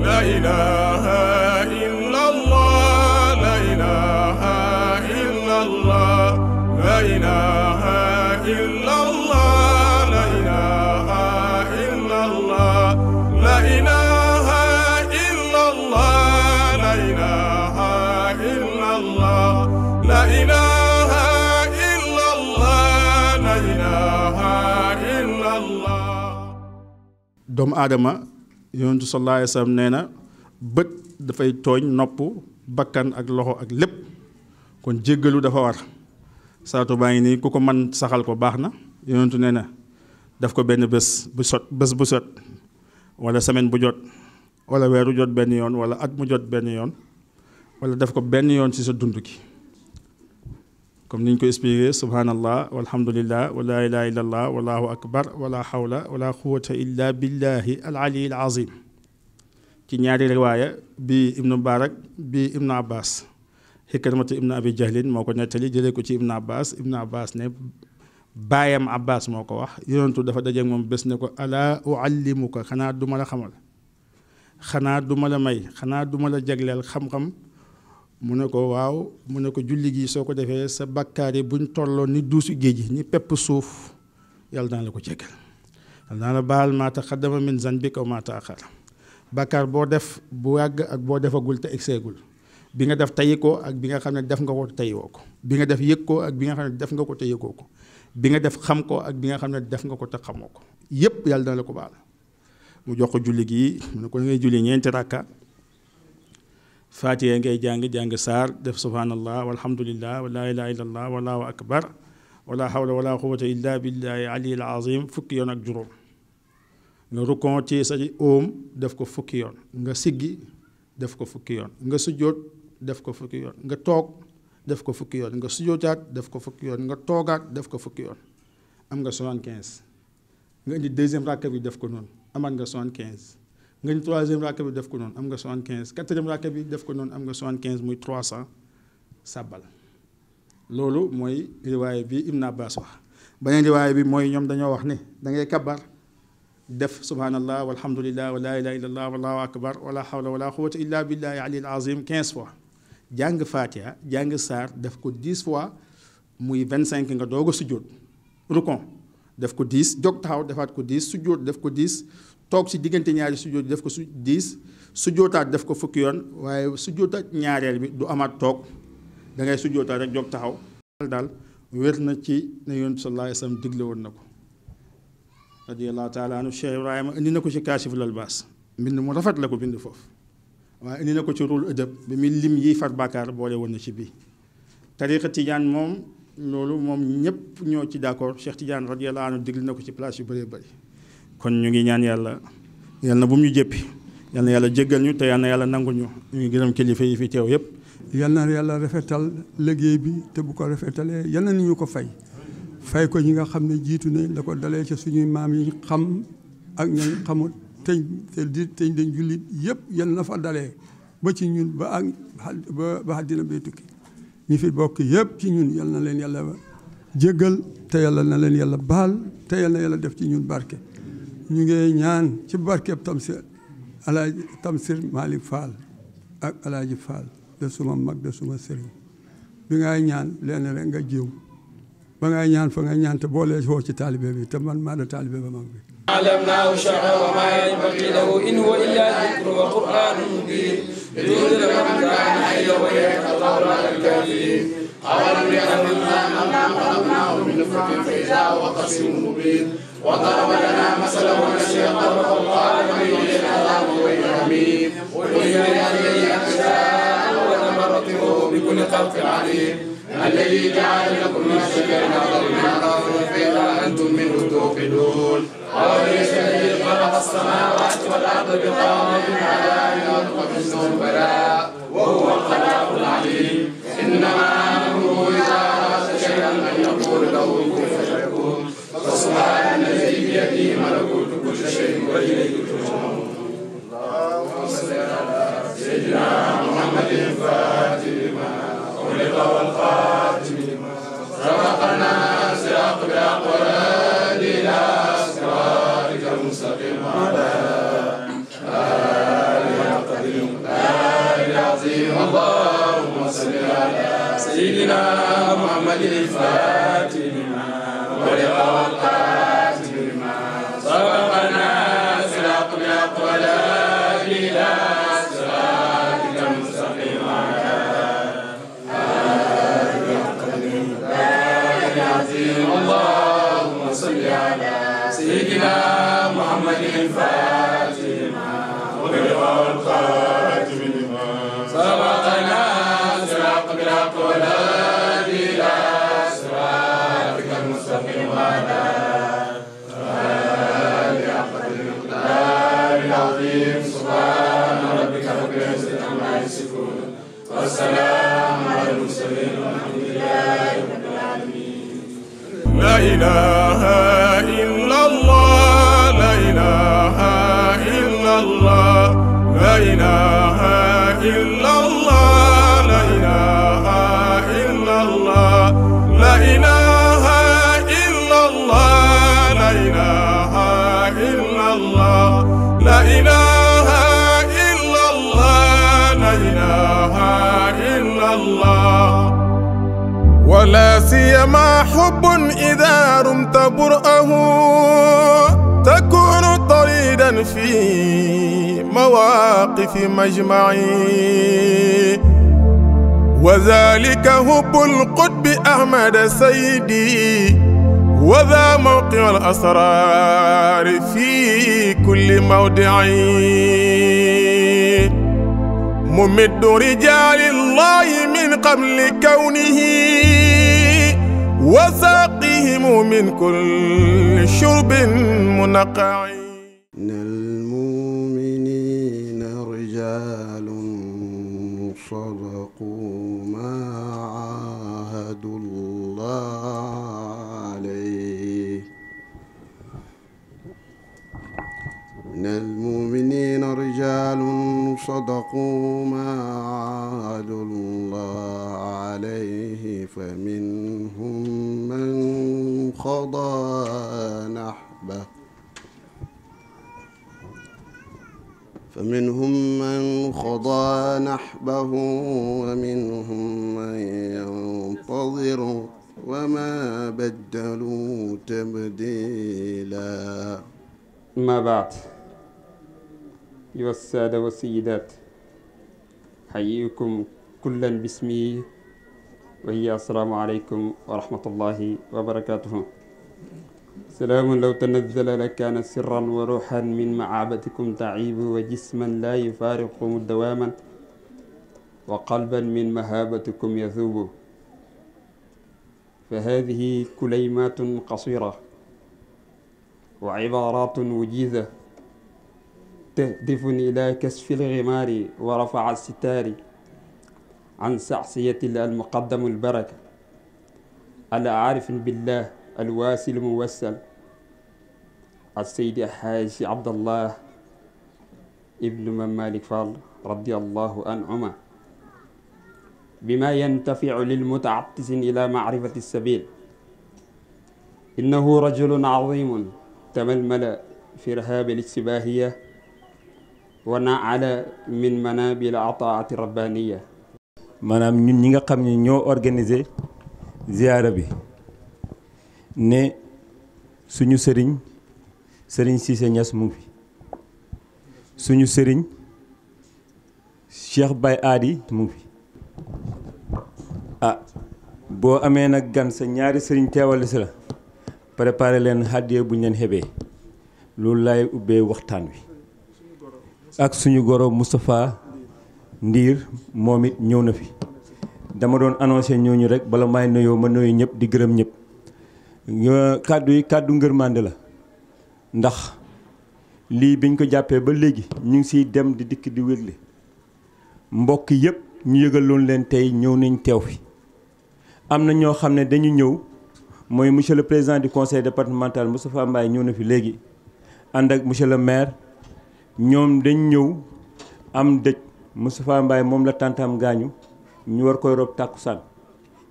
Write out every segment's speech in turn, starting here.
لا إله إلا الله لا إله إلا الله لا إله إلا الله لا إله إلا الله لا إله إلا الله لا إله إلا الله لا إله إلا الله لا إله إلا الله. doomu aadama yonentu sallallahu alayhi wa sallam nee na bët dafay tooñ, nopp, bakkan ak loxo ak lépp, kon jéggalu dafa war. saatu baa ngi nii ku ko man saxal ko baax na. yonentu nee na daf ko benn bés bu sot wala semaine bu jot wala weeru jot benn yoon wala at mu jot benn yoon wala def ko benn yoon ci sa dund gi, comme niñ ko expliqué subhanallah walhamdulillah wa la ilaha illallah wallahu akbar wala hawla wala quwwata illa billahi al ali al azim. ci ñaari riwaaya bi ibnu Barak bi ibnu Abbas, Hikramatu ibnu Abi Jahlin moo ko nettali jëlee ko ci ibnu Abbas ne baayam Abbas moo ko wax. yonentu dafa dajeek moom bés ne ko ala uallimuka, xanaa du ma la xamal, xanaa du ma la may, xanaa du ma la jagleel xam-xam. mu ne ko waaw, mu ne ko julli gi soo ko defee sa bakkaar yi buñ tolloo ni duusu géej gi, ni pepp suuf, yàlla daan la ko jéggal. yàlla daan la baal maa taqaddama min zanbika wa maa ta'akhkhara. bakkaar boo def bu yàgg ak boo defagul te egseegul, bi nga def tayi ko ak bi nga xam ne def nga ko te tayiwoo ko, bi nga def yëg ko ak bi nga xam ne def nga ko te yëgoo ko, bi nga def xam ko ak bi nga xam ne def nga ko te xamoo ko, yépp yàlla daan la ko baal. mu jox ko julli gi, mu ne ko ngay julli ñeenti rakka, Faatiha ngay jàng saar, def subhanallah walhamdulillah wa la ilaha illallah wallahu akbar wala hawla wala quwwata illa billahi ali al azim fukki yoon ak juróom. nga rukon ci sa óom def ko fukki yoon, nga siggi def ko fukki yoon, nga sujjóot def ko fukki yoon, nga toog def ko fukki yoon, nga sujjóotaat def ko fukki yoon, nga toogaat def ko fukki yoon. am nga 75. nga indi deuxième rakka bi def ko noonu, amaat nga 75. nga ni troisième rakka bi def ko noonu, am nga 75. quatrième rakka bi def ko noonu, am nga 75, muy 300 sàbbal. loolu mooy riwaaya bi Ibn Abbas wax. beneen riwaaya bi mooy ñoom dañoo wax ne da ngay kabar def subhanallah walhamdulillah wa la ilaha illallah wallahu akbar wala hawla wala quwwata illa billahi ali al azim 15 fois. jàng Fatiha jàng saar def ko 10 fois, muy 25 nga doog a sujjóot. rukon def ko 10, jóg taxaw defaat ko 10, sujjóot def ko 10, toog ci diggante ñaari sujjóot def ko 10, sujjóotaat def ko fukki yoon. waaye sujjóotaat ñaareel bi du amaat toog, da ngay sujjóotaat rek jóg taxaw. daal wér na ci ne Yonent sallallahu alayhi wa sallam digle woon na ko radiyallahu taala anhu. Cheikh Ibrahima indi na ko ci Kaashiful Albaas, mbind mu rafet la ko bind foofu, waaye indi na ko ci Ruhul Adab bi muy lim yi far bàkkaar boole woon na ci bii. tariqa Tijaan moom loolu moom ñëpp ñoo ci d'accord. Cheikh Tidiane radiyallahu anhu digle na ko ci place yu bëree bëri. kon ñu ngi ñaan yàlla na bu mu ñu jéppi, yal na yàlla jéggal ñu te yal na yàlla nangul ñu. ñu ngi gërëm kilifa yi fi teew yëpp. yal na yàlla rafetal liggéey bi, te bu ko rafetalee yal na ni ñu ko fay ko ñi nga xam ne jiitu nañ, la ko dalee ci suñuy maam yi xam ak ñañ xamul teñ dañ jullit yëpp, yal na fa dalee ba ci ñun ba àddina bay tukki. ñi fi bokk yëpp ci ñun yal na leen yàlla jéggal, te yàlla na leen yàlla baal, te yal na yàlla def ci ñun barke. ñu ngi ñaan ci barkeeb Tamsir Malick Fall ak Alaaji Fall de suma mag de suma sëriñ. bi ngay ñaan leen rek nga jiw ba ngay ñaan fa nga ñaan te boole foo ci taalibe bi, te man maa da taalibe ba mag bi. علمناه الشرع وما ينبغي له إن هو إلا ذكر وقرآن مبين لتنذر من كان حيا ويحيى القول على الكافرين. أولم يعلم أنا خلقناه من نطفة فإذا هو خصيم مبين وضرب لنا مثلا ونسي خلقه وقال من يحيي العظام وهي رميم وهي الذي أنشأ ونبرته بكل خلق عليم الذي جعل لكم من الشجر الأخضر نارا فإذا أنتم منه توقدون. وليس الذي خلق السماوات والأرض بقادر على أن يخلق مثلهم بلى وهو الخلاق العليم. إنما أمره إذا أراد شيئا أن يقول له كن فيكون. فسبحان الذي بيده ملكوت كل شيء وإليه ترجعون. اللهم صل على سيدنا محمد الفاتح لما أغلق والخاتم لما سبق الناس بالأقوال إلى صراطك المستقيم وعلى آله سيدنا محمد الفاتح لما ولق والقاتل لما سبقنا صراط الأقوال إلى صراطك المستقيم وعلى آله قدر العظيم اللهم صل على سيدنا محمد الفاتح لما ولق والقاتل لما سبقنا صراط الأقوال إلى صراطك المستقيم وعلى آله قدر العظيم سبحان ربك رب العزة عما يصفون والسلام على المرسلين والحمد لله رب العالمين. لا إله إلا الله لا إله إلا الله لا إله إلا الله لا إله إلا الله لا إله إلا الله لا إله إلا الله لا إله إلا الله لا إله إلا الله ولا سيما حب إذا رمت برأه تكون طريدا في مواقف مجمعي وذلك حب القطب أحمد سيدي وذا موقع الأسرار في كل موضع ممد رجال الله من قبل كونه وساقيهم من كل شرب منقع. من المؤمنين رجال صدقوا ما عاهدوا الله عليه من المؤمنين رجال صدقوا ما عاهدوا الله عليه فمنهم من قضى نحبه ومنهم من ينتظر وما بدلوا تبديلا. أما بعد، أيها السادة والسيدات، حييكم كلا باسمي وهي السلام عليكم ورحمة الله وبركاته. سلام لو تنزل لكان سرا وروحا من معابتكم تعيب وجسما لا يفارقكم دواما وقلبا من مهابتكم يذوب. فهذه كليمات قصيرة وعبارات وجيزة تهدف إلى كشف الغمار ورفع الستار عن سعسية المقدم البركة على عارف بالله الواسل الموسل السيد الحاج عبد الله ابن مالك فال رضي الله عنهما بما ينتفع للمتعطس إلى معرفة السبيل. إنه رجل عظيم تململ في رهاب الاشتباهية ونعل من منابل عطاعة الربانية. maanaam ñun ñi nga xam ne ñoo organisé ziyaara bi ne suñu sëriñ Cissé Niass mu ngi fi, suñu sëriñ Cheikh Baye Adi mu ngi fi. ah boo amee nag gan sa ñaari sëriñ teewal si la préparé leen hàddiyee buñ leen xebee. loolu laay ubbee waxtaan wi ak suñu goro Moustapha Ndiir moom it ñëw na fi. dama doon annoncé ñooñu rek bala may nuyoo ma nuyu ñëpp di gërëm ñëpp. kàddu yi kàddu ngërmande la ndax lii biñ ko jàppee ba léegi ñu ngi siy dem di dikk di wégle mbokk yëpp ñu yëgaloon leen tey ñëw nañ teew fi. am na ñoo xam ne dañu ñëw mooy monsieur le président du conseil départemental Moustapha Mbaye ñëw na fi léegi ànd ak monsieur le maire. ñoom dañ ñëw am dëj Moustapha Mbaye moom la tàntam gaañu ñu war koy rob tàkkusaan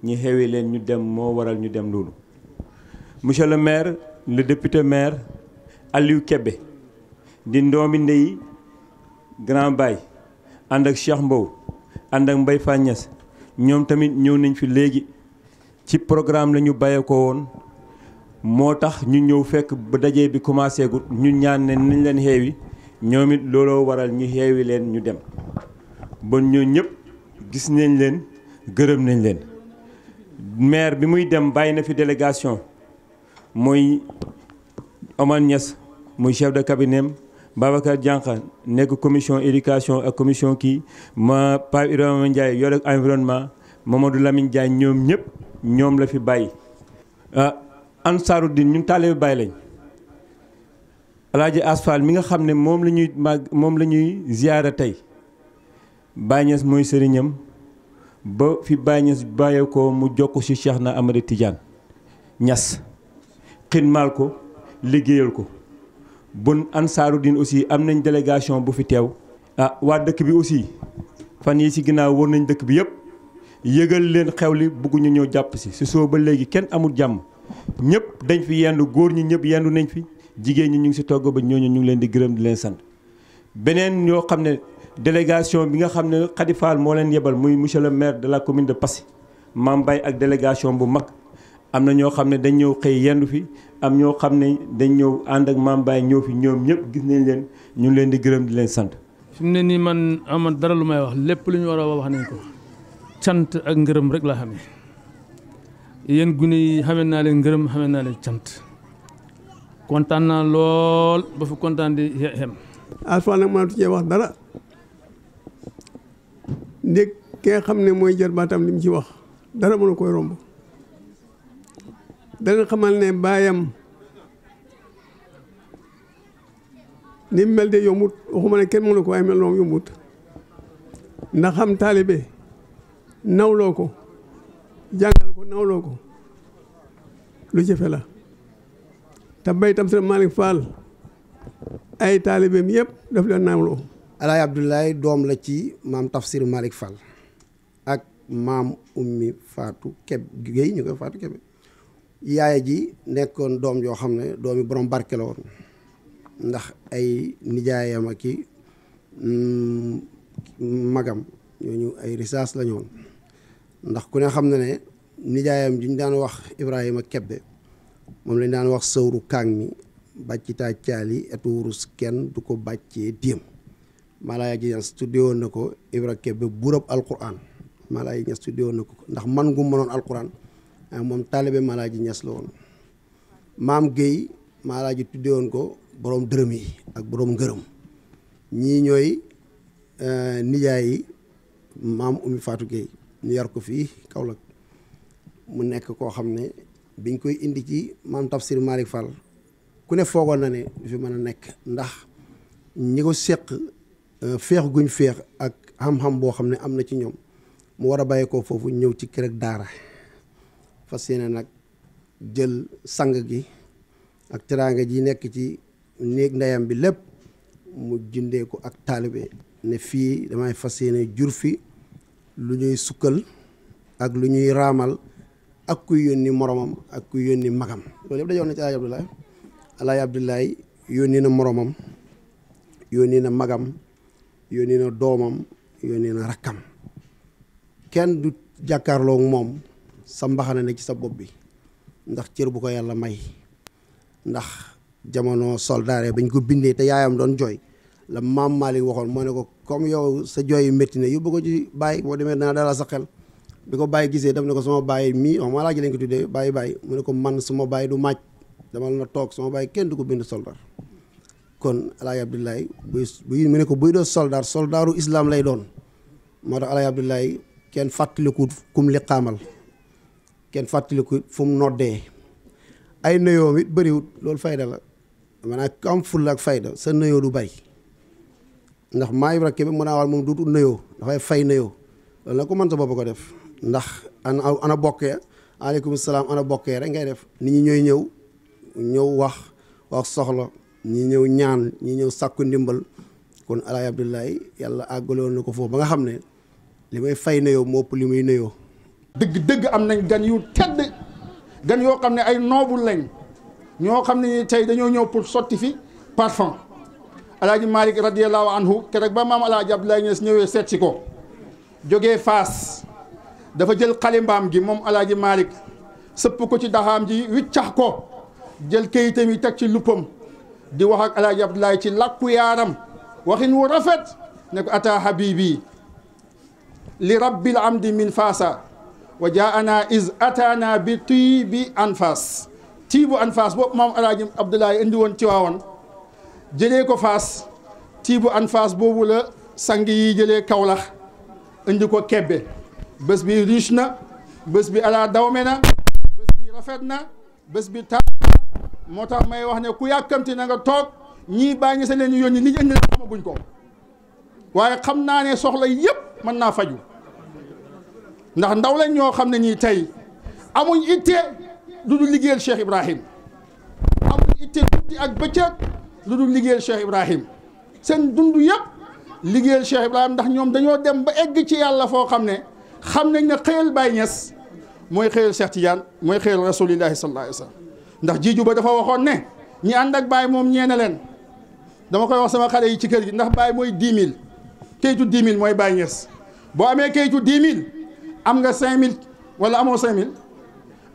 ñi xewee leen ñu dem moo waral ñu dem loolu. monsieur le maire le député maire Aliou Kébé di ndoomi ndey Grand Baye ànd ak Cheikh Mbow ànd ak Mbaye Fagnas ñoom tamit ñëw nañ fi léegi ci programme la ñu bàyyee ko woon moo tax ñu ñëw fekk ba dajee bi commencé gut ñu ñaan ne nañ leen xeewi ñoom it looloo waral ñu xeewi leen ñu dem bon ñoo ñëpp gis nañ leen gërëm nañ leen maire bi muy dem bàyyi na fi délégation mooy Omar Niass muy chef de cabinet Babacar Diankha nekk commission éducation ak commission kii ma Pape Ibrahima Ndiaye yore environnement Mamadou Lamine Diagne ñoom ñëpp ñoom la fi bàyyi. Ansaarud-Din ñun taalibe Baay lañ Alaaji Asfal mi nga xam ne moom la ñuy ziyaara tey Baay Ñas mooy sëriñam ba fi Baay Ñas bàyyee ko mu jokk ci Cheikh na Amady Tidiane Ñas xidmaal ko liggéeyal ko. bon Ansaarud-Din aussi am nañ délégation bu fi teew waa dëkk bi aussi fan yi ci ginnaaw war nañ dëkk bi yëpp yëgal leen xew li bëgguñu ñëw jàpp si soo ba léegi kenn amul jàmm ñëpp dañ fi yendu góor ñi ñëpp yendu nañ fi jigéen ñi ñu ngi ci togg ba ñooñu ñu ngi leen di gërëm di leen sant beneen yoo xam ne délégation bi nga xam ne Khady Fall moo leen yebal muy monsieur le maire de la commune de Passy Mame Baye ak délégation bu mag am na ñoo xam ne dañ ñëw xëy yendu fi am ñoo xam ne dañ ñëw ànd ak Mame Baye ñëw fi ñoom ñëpp gis nañ leen ñu ngi leen di gërëm di leen sant. fi mu ne nii man ama dara lu may wax lépp lu ñu war a wax nañ ko cant ak ngërëm rek laa xamee yéen gune yi xamee naa leen ngërëm xamee naa leen cant kontaan naa lool ba fi kontaan di xem. Alpha nag mënatu cee wax dara ndég ki nga xam ne mooy jarbaatam li mu ci wax dara mënu koy romb. dana xamal ne baayam ni mel de yombut waxuma ne kenn mënu ko waaye mel noonu yombut ndax xam taalibe nawloo ko jàngal ko nawloo ko lu jafe la te bay tam sëriñ Malick Fall ay taalibeem yëpp daf leen nawloo. Alaaji Abdoulaye doom la ci maam Tafsir Malick Fall ak maam Ummi Fatou Kebe Guèye ñu koy Fatou Kebe yaaya ji nekkoon doom joo xam ne doomi borom barke la woon ndax ay nijaayam ak i magam ñooñu ay risaas la ñoon ndax ku ne xam na ne nijaayam ji ñu daan wax Ibrahima Kebbe moom lañ daan wax sëwru kaang mi bàccitaa caali etu wurus kenn du ko bàccee déem Malaay ji ñas tuddee woon na ko Ibra Kebbe burab alquran Malaay ñas tuddee woon na ko ndax man gu mënoon alquran moom taalibe Malaaji Ñas la woon maam Guèye Malaaji tuddee woon ko borom dërëm yi ak borom ngërëm ñii ñooy nijaay yi maam Oumy Fatou Guèye ñu yar ko fii Kaolack mu nekk koo xam ne biñ koy indi ci maam Tafsir Malick Fall ku ne foogoon na ne du fi mën a nekk ndax ñi ko seq féex guñ féex ak xam-xam boo xam ne am na ci ñoom mu war a bàyyi ko foofu ñëw ci kër ak daara fas yéene nag jël sang gi ak teraanga ji nekk ci néeg ndeyam bi lépp mu jëndee ko ak taalibe ne fii damay fas yéene jur fi lu ñuy sukkal ak lu ñuy raamal ak kuy yónni moromam ak kuy yónni magam loolu yëpp dajoon na ci Alaaji Abdoulaye Alaaji Abdoulaye yónni na moromam yónni na magam yónni na doomam yónni na rakkam kenn du jàkkaarloo moom sa mbaxana ne ci sa bopp bi ndax cër bu ko yàlla may ndax jamono soldaare bañ ko bindee te yaayam doon jooy la maam Malick waxoon moo ne ko comme yow sa jooy yu métti na yóbbu ko ci bàyyi boo demee dana dalal sa xel bi ko bàyyi gisee daf ne ko sama bàyyi mii wax maa laa ji lañ ko tuddee bàyyi mu ne ko man suma bàyyi du màcc damal na toog sama bàyyi kenn du ko bind soldar kon Alaaji Abdoulaye buy mu ne ko buy doon soldar soldaaru islam lay doon moo tax Alaaji Abdoulaye kenn fàttaliku kum liqaamal kenn fàttaliku fu mu noddee ay nëyoom it bëriwut loolu fayda la maanaam ku am fulla ak fayda sa nëyoo du bari ndax maa Ibra Kebe mën naa wax moom duutu nëyoo dafay fay nëyoo loolu nag ko mën sa bopp ko def ndax ana bokkee aleykum salaam ana bokkee rek ngay def nit ñi ñooy ñëw wax soxla ñi ñëw ñaan ñi ñëw sàkku ndimbal kon Alaaji Abdoulaye yàlla àggaloon na ko foofu ba nga xam ne li may fay nëyoo moo ëpp li muy nëyoo dëgg am nañ gan yu tedd gan yoo xam ne ay noobul lañ ñoo xam ne tey dañoo ñëw pour sotti fi parfum Alaaji Malick radiyallahu anhu keroog ba maam Alaaji Abdoulaye Niass ñëwee seet si ko jógee Faas dafa jël xalimbaam gi moom alaaji Malick sëpp ko ci daxaam ji wiccax ko jël kayitam yi teg ci luppam di wax ak alaaji Abdoulaye ci làkku yaaram waxin wu rafet ne ko ata habibi li rabbil amdi min faasa wa jaana is atana bi tiibi anfas tiibu anfas boobu moom alaaji Abdoulaye indi woon ci waawoon jëlee ko faas tiibu anfas boobu la sang yi jëlee Kawlax indi ko Kebbe bés bi riche na bés bi ala dawme na bés bi rafet na bés bi taar moo tax may wax ne ku yàkkamti na nga toog ñii bàyyi sa leen yónni li ñu indi la xamaguñ ko waaye xam naa ne soxla yépp mën naa faju ndax ndaw lañ ñoo xam ne ñii tey amuñ itte lu dul liggéeyal Cheikh Ibrahim amuñ itte guddi ak bëccëg lu dul liggéeyal Cheikh Ibrahim seen dund yépp liggéeyal Cheikh Ibrahim ndax ñoom dañoo dem ba egg ci yàlla foo xam ne xam nañ ne xëyal Baye Niass mooy xëyal Cheikh Tidiane mooy xëyal rasulillahi sallallahu alayhi wa sallam ndax jiiju ba dafa waxoon ne ñi ànd ak Baye moom ñeene leen dama koy wax sama xale yi ci kër gi ndax Baye mooy 10 000 kayitu 10 000 mooy Baye Niass boo amee kayitu 10 000 am nga 5 000 wala amoo 5 000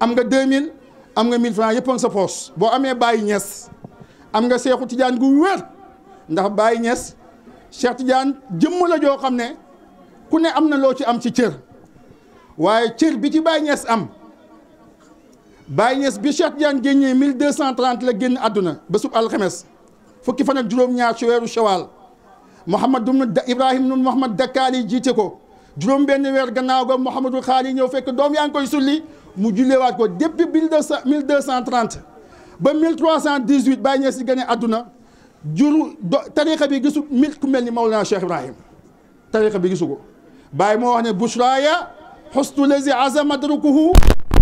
am nga 2 000 am nga 1000 francs yëpp a sa poos boo amee Baye Niass am nga Seexu Tidiane gu wér ndax Baye Niass Cheikh Tidiane jëmm la joo xam ne ku ne am na loo ci am ci cër waaye cër bi ci Baye Niass am Baye Niass bi Cheikh Tidiane génnee 1230 la génn àdduna bésub alxames fukki fan ak juróom-ñaar ci weeru Shawal Mouhamad Ibrahim nun Mouhamad Dakkaali jiite ko juróom benn weer gannaaw ga Mouhamadul Xaali ñëw fekk doom yaa ngi koy sulli mu jullewaat ko depuis 1230 ba 1318 Baye Niass yi gane àdduna tariqa bi gisu ku mel ni Mawlana Cheikh Ibrahim tariqa bi gisu ko Baye moo wax ne bushraya xustu lazi azama madrukuhu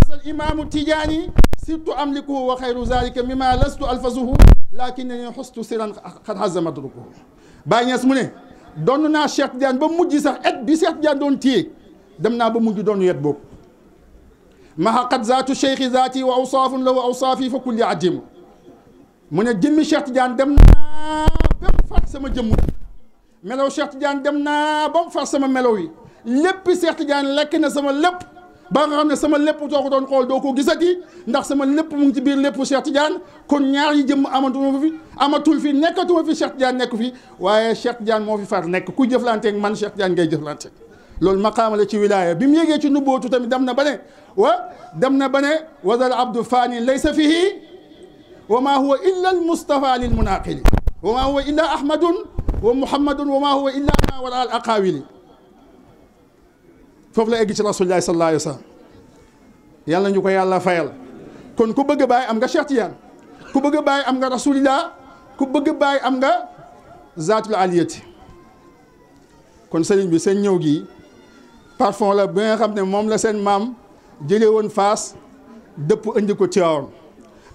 asal imaamu Tijaani surtout amlikuhu wa xayru zalika mimma lastu alfazuhu lakinani xustu siran xad azama madrukuhu Baye Niass mu ne doon naa Cheikh Tidiane ba mujj sax et bi Cheikh Tidiane doon téye dem naa ba mujj doon yet boobu mahaqat zaatu cheikhi zaati wa awsaafun la wa awsaafi fa kulli adim mu ne jëmmi Cheikh Tidiane dem naa ba mu far sama jëmm melow Cheikh Tidiane dem naa ba mu far sama melow yi lépp Cheikh Tidiane lekk na sama lépp ba nga xam ne sama lépp soo ko doon xool doo ko gisati ndax sama lépp mu ngi ci biir lépp Cheikh Tidiane kon ñaar yi jëmm amatul fi nekkatuma fi Cheikh Tidiane nekk fi waaye Cheikh Tidiane moo fi far nekk ku jëflanteeg man Cheikh Tidiane ngay jëflanteeg loolu maqaama la ci wilaaya bi mu yégee ci nubbootu tamit dem na ba ne wadal abdu fani laysa fihi wa ma huwa illa al mustafa lil munaqili wa ma huwa illa ahmadun wa muhammadun wa ma huwa illa ma wara al aqawili foofu la egg ci rasulillahi sallallahu alayhi wa sallam yàlla ñu ko yàlla fayal kon ku bëgg Baay am nga Cheikh Tidiane ku bëgg Baay am nga rasulillah ku bëgg Baay am nga zaatul aliyati kon sëriñ bi seen ñëw gi parfum la bi nga xam ne moom la seen maam jëlee woon Faas dëpp indi ko Tiwaawan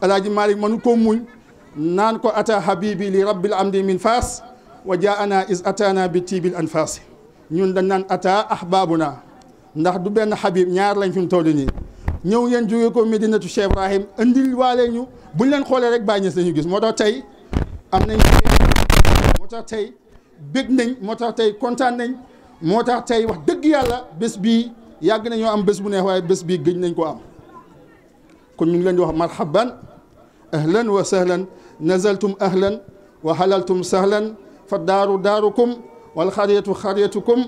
alaaji Malick mënu ko muñ naan ko ata habibi li rabbil amdi min Faas wa jaana is atana bi tiibil anfaasi ñun dañ naan ata ahbabuna ndax du benn habib ñaar lañ fi mu toll nii ñëw ngeen jógee ko Medinatu Cheikh Ibrahim indil waale ñu buñ leen xoolee rek Baye Niass lañu gis moo tax tey am nañ moo tax tey bég nañ moo tax tey kontaan nañ moo tax tey wax dëgg yàlla bés bii yàgg nañoo am bés bu neex waaye bés bii gëj nañ ko am kon ñu ngi leen di wax marhaban ahlan wa sahlan nazaltum ahlan wa halaltum sahlan fa daaru daarukum wal xariyatu xariyatukum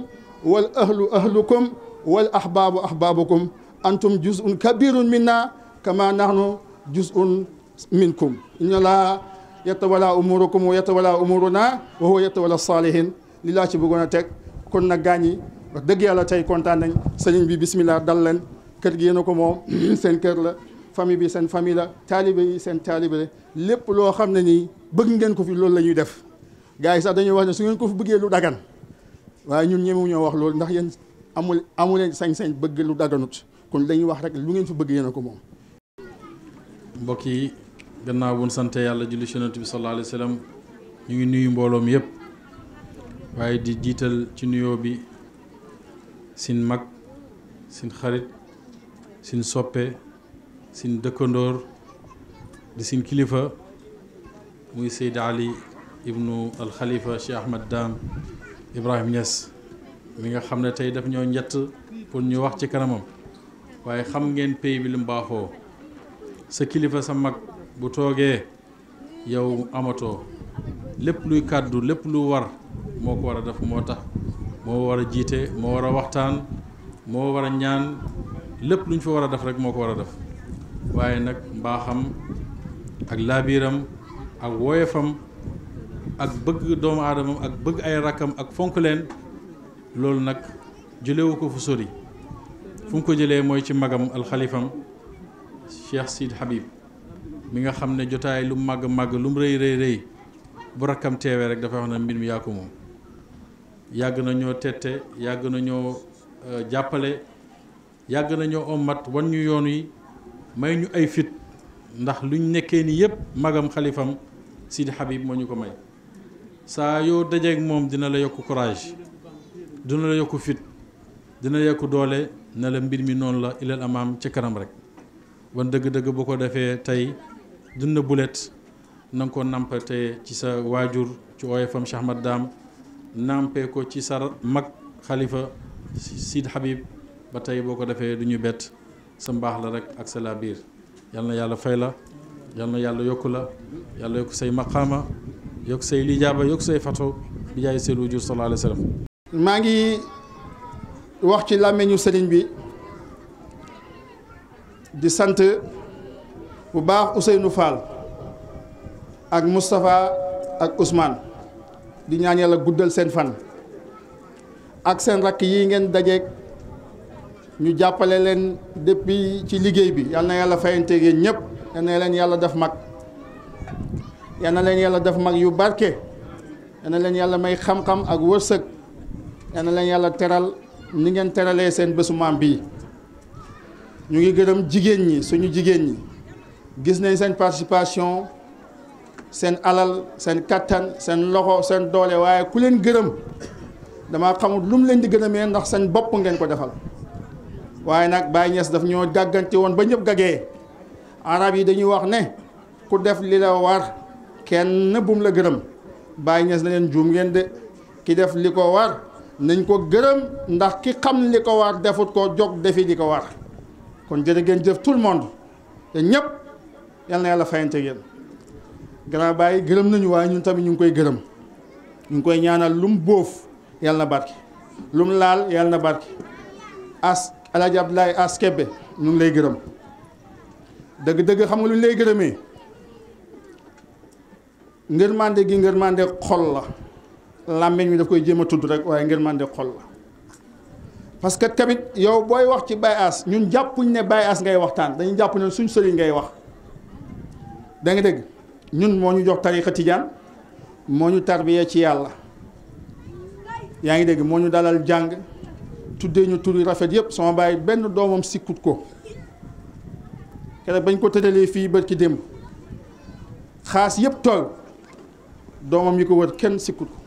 wal ahlu ahlukum wal ahbaabu ahbaabukum antum juz'un kabirun minna kama nahnu juz'un minkum inna laa yatawalla umurukum wa yatawalla umuruna wa huwa yatawalla salihin li laa ci bëggoon a teg kon nag gaañ yi wax dëgg yàlla tey kontaan nañ sëriñ bi bismillah dal leen kër gi yéen a ko moom seen kër la famille bi seen famille la taalibe yi seen taalibe la lépp loo xam ne nii bëgg ngeen ko fi loolu la ñuy def gars yi sax dañuy wax ne su ngeen ko fi bëggee lu dagan waaye ñun ñemewu ñoo wax loolu ndax yéen amuleen sañ-sañ bëgg lu daganut kon dañuy wax rek lu ngeen fi bëgg yéen a ko moom. mbokk yi gannaaw bu ñu sante yàlla julli ci Yonent bi sallallahu alayhi wa sallam ñu ngi nuyu mbooloom yëpp waaye di jiital ci nuyoo bi sin mag sin xarit sin soppe sin dëkkandoor di sin kilifa muy Seydi Ali ibnu al Khalifa Cheikh Ahmad Dame Ibrahim Niass mi nga xam ne tey daf ñoo njett pour ñu wax ci kanamam waaye xam ngeen pays bi lu mu baaxoo sa kilifa sa mag bu toogee yow amatoo lépp luy kàddu lépp lu war moo ko war a def moo tax moo war a jiite moo war a waxtaan moo war a ñaan lépp lu ñu fa war a def rek moo ko war a def waaye nag mbaaxam ak laabiiram ak woyefam ak bëgg doomu aadamam ak bëgg ay rakkam ak fonk leen loolu nag jëlewu ko fu sori fu mu ko jëlee mooy ci magam alxalifam Cheikh Sid Habib mi nga xam ne jotaay lu màgg màgg lu mu rëy rëy rëy bu rakkam teewee rek dafay wax ne mbir mi yaa ko moom yàgg na ñoo tette yàgg na ñoo jàppale yàgg na ñoo ommat wan ñu yoon yi may ñu ay fit ndax luñ nekkee ni yëpp magam xalifam Sidi Habib moo ñu ko may saa yoo dajeeg moom dina la yokk courage dina la yokk fit dina la yokk doole ne la mbir mi noonu la ilal amaam ci kanam rek wan dëgg-dëgg bu ko defee tey dina bulet na nga ko nampate ci sa waajur ci oyofam Cheikh Ahmad Dam nampee ko ci sa mag xalifa Sidi Habib ba tey boo ko defee du ñu bett sa mbaax la rek ak sa laa biir yal na yàlla fay la yal na yàlla yokku la yàlla yokk say maqaama yokk say lijaaba yokk say fato bi jaay seen wujur sallallahu alayhi wa sallam. maa ngi wax ci làmmiñu sëriñ bi di sant bu baax Ousseynou Fall ak Moustapha ak Ousmane di ñaan yàlla guddal seen fan ak seen rakk yi ngeen dajeeg ñu jàppale leen depuis ci liggéey bi yal na yàlla fayanteeg yéen ñëpp yal na leen yàlla def mag yal na leen yàlla def mag yu barke yal na leen yàlla may xam-xam ak wërsëg yal na leen yàlla teral ni ngeen teralee seen bésu maam bii ñu ngi gërëm jigéen ñi suñu jigéen ñi gis nañ seen participation seen alal seen kattan seen loxo seen doole waaye ku leen gërëm dama xamul lu mu leen di gërëmee ndax seen bopp ngeen ko defal waaye nag Baye Niass daf ñoo gàggante woon ba ñëpp gaggee arab yi dañuy wax ne ku def li la war kenn bum la gërëm Baye Niass na leen juum ngeen de ki def li ko war nañ ko gërëm ndax ki xam li ko war defut ko jóg defi li ko war kon jërë ngeen jëf tout le monde te ñëpp yal na yàlla fayante yéen grand Baye gërëm nañu waaye ñun tamit ñu ngi koy gërëm ñu ngi koy ñaanal lum bóof yal na barke lum laal yal na barke as Alaaji Abdoulaye As Kébé ñu ngi lay gërëm dëgg-dëgg xam nga lu ñu lay gërëmee ngërmande gi ngërmande xol la làmmiñ mi daf koy jéem a tudd rek waaye ngërmande xol la parce que tamit yow booy wax ci Baye As ñun jàppuñ ne Baye As ngay waxtaan dañu jàpp ne suñ sëriñ ngay wax da nga dégg ñun moo ñu jox tariqa tijaan moo ñu tarbiyee ci yàlla yaa ngi dégg moo ñu dalal jàng tuddee ñu tur yu rafet yëpp sama baay benn doomam sikkut ko keroog bañ ko tëralee fii bërki démb xaas yëpp tool doomam yi ko wër kenn sikkut ko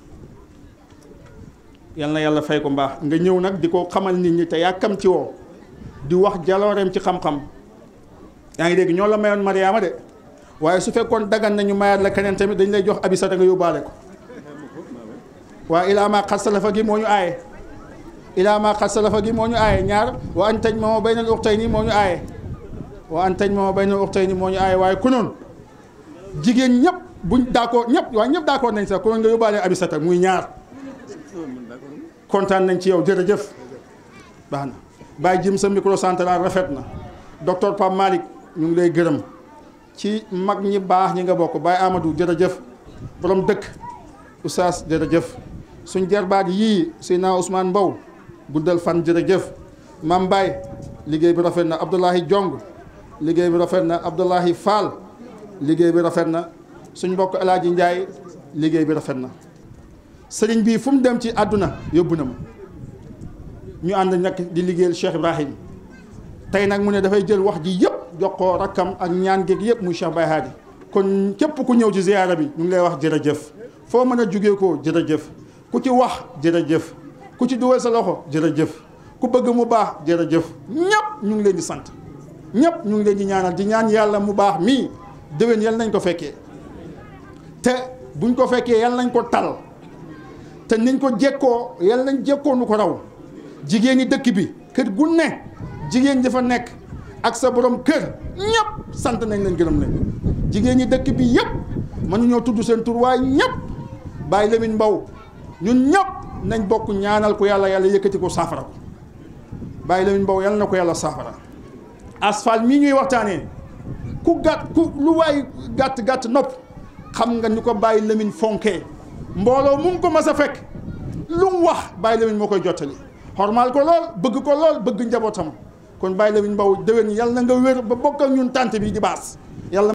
yal na yàlla fay ko mbaax nga ñëw nag di ko xamal nit ñi te yàkkam ci woo di wax jalooreem ci xam-xam yaa ngi dégg ñoo la mayoon Mariama de waaye su fekkoon dagan nañu mayaat la keneen tamit dañ lay jox abisata nga yóbbaale ko waaye ilaa ma xat salafa gi moo ñu aaye ilaa ma xat salafa gi moo ñu aaye ñaar wa an taj ma baynal uxtayni moo ñu aaye wa an taj ma baynal uxtayni moo ñu aaye waaye ku noonu jigéen ñëpp buñ d'accord ñëpp waaye ñëpp d'accord nañ sax ku noonu nga yóbbaale abisata muy ñaar kontaan nañ ci yow jërëjëf baax na bàyyi jëm sa micro central rafet na docteur Pape Malick ñu ngi lay gërëm ci mag ñi baax ñi nga bokk Baye Amadou jërëjëf borom dëkk Oustaz jërëjëf suñ jarbaat yii Seydina Ousmane Mbow guddal fan jërëjëf Mam Baye liggéey bi rafet na Abdoulahi Jong liggéey bi rafet na Abdoulahi Fall liggéey bi rafet na suñ mbokk El Hadji Ndiaye liggéey bi rafet na sëriñ bii fu mu dem ci àdduna yóbbu na ma ñu ànd nag di liggéeyal Cheikh Ibrahim tey nag mu ne dafay jël wax ji yëpp jox ko rakkam ak ñaan géeg yëpp muy Cheikh Baye Hadi kon képp ku ñëw ci ziyaara bi ñu ngi lay wax jërëjëf foo mën a jugee ko jërëjëf ku ci wax jërëjëf ku ci dugal sa loxo jërëjëf ku bëgg mu baax jërëjëf ñëpp ñu ngi leen di sant ñëpp ñu ngi leen di ñaanal di ñaan yàlla mu baax mii déwén yal nañ ko fekkee te buñ ko fekkee yal nañ ko tal te niñ ko jekkoo yàlla nañ jekkoo nu ko raw jigéen ñi dëkk bi kër gu ne jigéen dafa nekk ak sa borom kër ñëpp sant nañ leen gërëm leen jigéen ñi dëkk bi yëpp mënuñoo tudd seen tur waaye ñëpp Baye Lamine Mbow ñun ñëpp nañ bokk ñaanal ko yàlla yëkkati ko saafara ko Baye Lamine Mbow yàlla na ko yàlla saafara asphalt mii ñuy waxtaanee ku lu waay gàtt nopp xam nga ñu ko Baye Lamine fonkee mbooloo mu ngi ko mas a fekk lu mu wax Baye Lamine moo koy jottali xormaal ko lool bëgg njabootam kon Baye Lamine Mbow déwén yàlla na nga wér ba bokk ak ñun tànt bi di baas yàlla